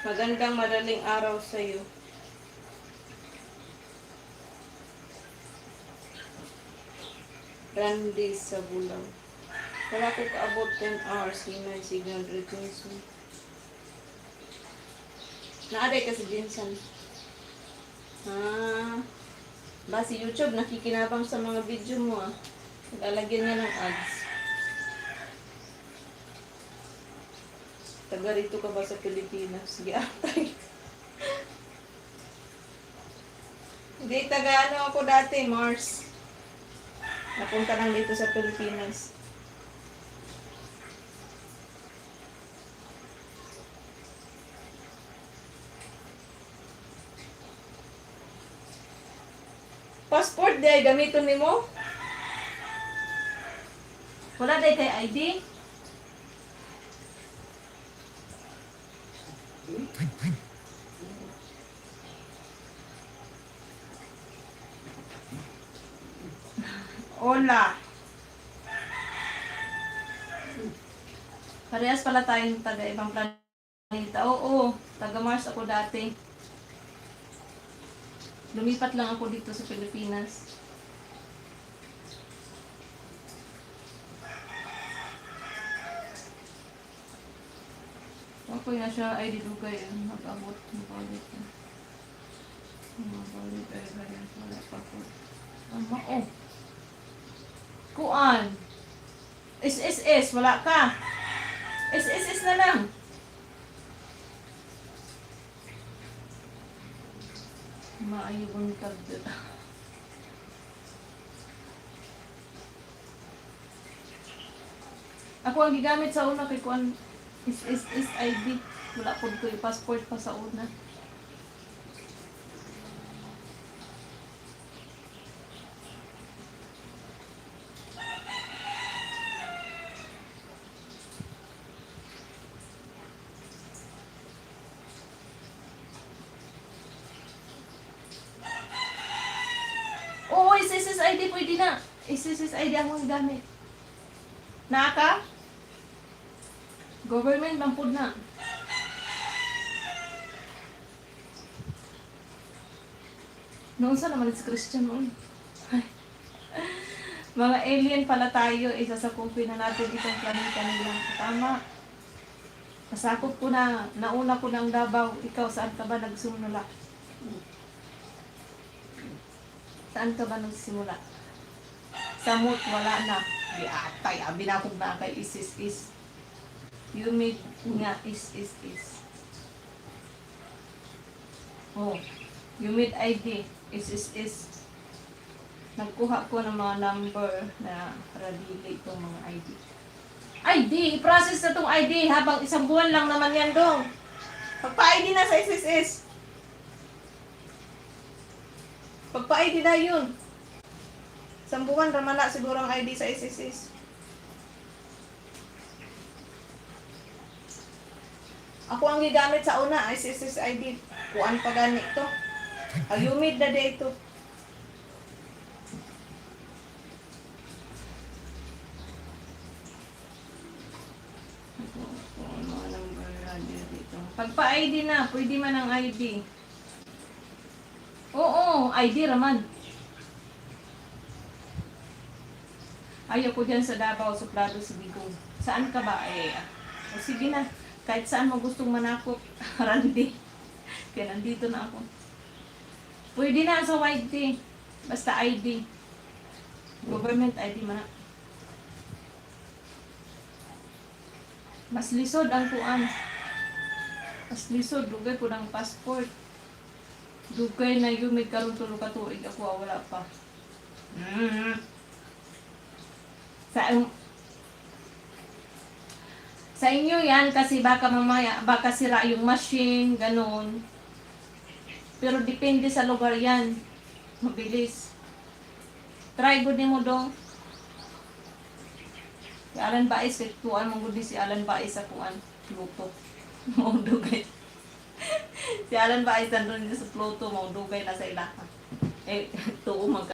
Magandang madaling araw sa'yo. Randy sa Bulaw. Wala ko kaabot 10 hours. Hinay signal retention. Naaday ka si Jinsan. Ba si YouTube nakikinabang sa mga video mo ah. Lalagyan niya ng ads. Taga rito ka ba sa Pilipinas? Sige, atay. Hindi, taga ano ako dati, Mars. Napunta lang dito sa Pilipinas. Passport di ay gamiton nimo? Wala day kay ID? Hola. Parehas pala tayong taga ibang planeta. Oo, taga Mars ako dati. Lumipat lang ako dito sa Pilipinas. Ako na siya ay didugay. Mag-abot. Mag-abot. Mag-abot. Ay, ganyan. Wala pa po. Oh. Kuan. SSS. Wala ka. SSS na lang. Maayong tagda. Ako ang gigamit sa una kay kuan is ID. Wala po ko yung passport pa sa una. Oo, SSID pwede na. SSID ang gamit. Naka? Government bampod na. Noon sa naman si Christian noon. Mga alien pala tayo. Isa sa kumpi na natin itong planeta nila. Tama. Nasakop ko na. Nauna ko ng Davao. Ikaw, saan ka ba nagsimula? Saan ka ba nagsimula? Samot, wala na. Di atay. Abi na akong na kay is. You made nga is. Oh. You made ID. Is. Nagkuha ko ng mga number na radili itong mga ID. ID! I-process na itong ID habang isang buwan lang naman yan dong. Pagpa-ID na sa SSS. Pagpa-ID na yun. Isang buwan ramala siguro ang ID sa SSS. Ako ang gigamit sa una, SSS ID. Kuan pa gani ito. Ayumid na dito. Pagpa-ID na, pwede man ang ID. Oo, ID raman. Ayaw ko dyan sa Davao, Suplado, Sibigong. Saan ka ba? O sige na. Kahit saan mo gustong manakop, Randy. Kaya nandito na ako. Pwede na sa YT. Basta ID. Government ID man na. Mas lisod ang kuan. Mas lisod. Dugay ko ng passport. Dugay na yung may karoon tulo ka tuig. Ako wala pa. Sa inyo yan kasi baka mamaya, baka sira yung machine, ganun. Pero depende sa lugar yan. Mabilis. Try good ni mo dong. Si Alan Baez, tuan mong good si Alan Baez sa kuan. Luto. Maudugay. Si Alan Baez nandun sa Pluto, maudugay na sa ilaha. Tuo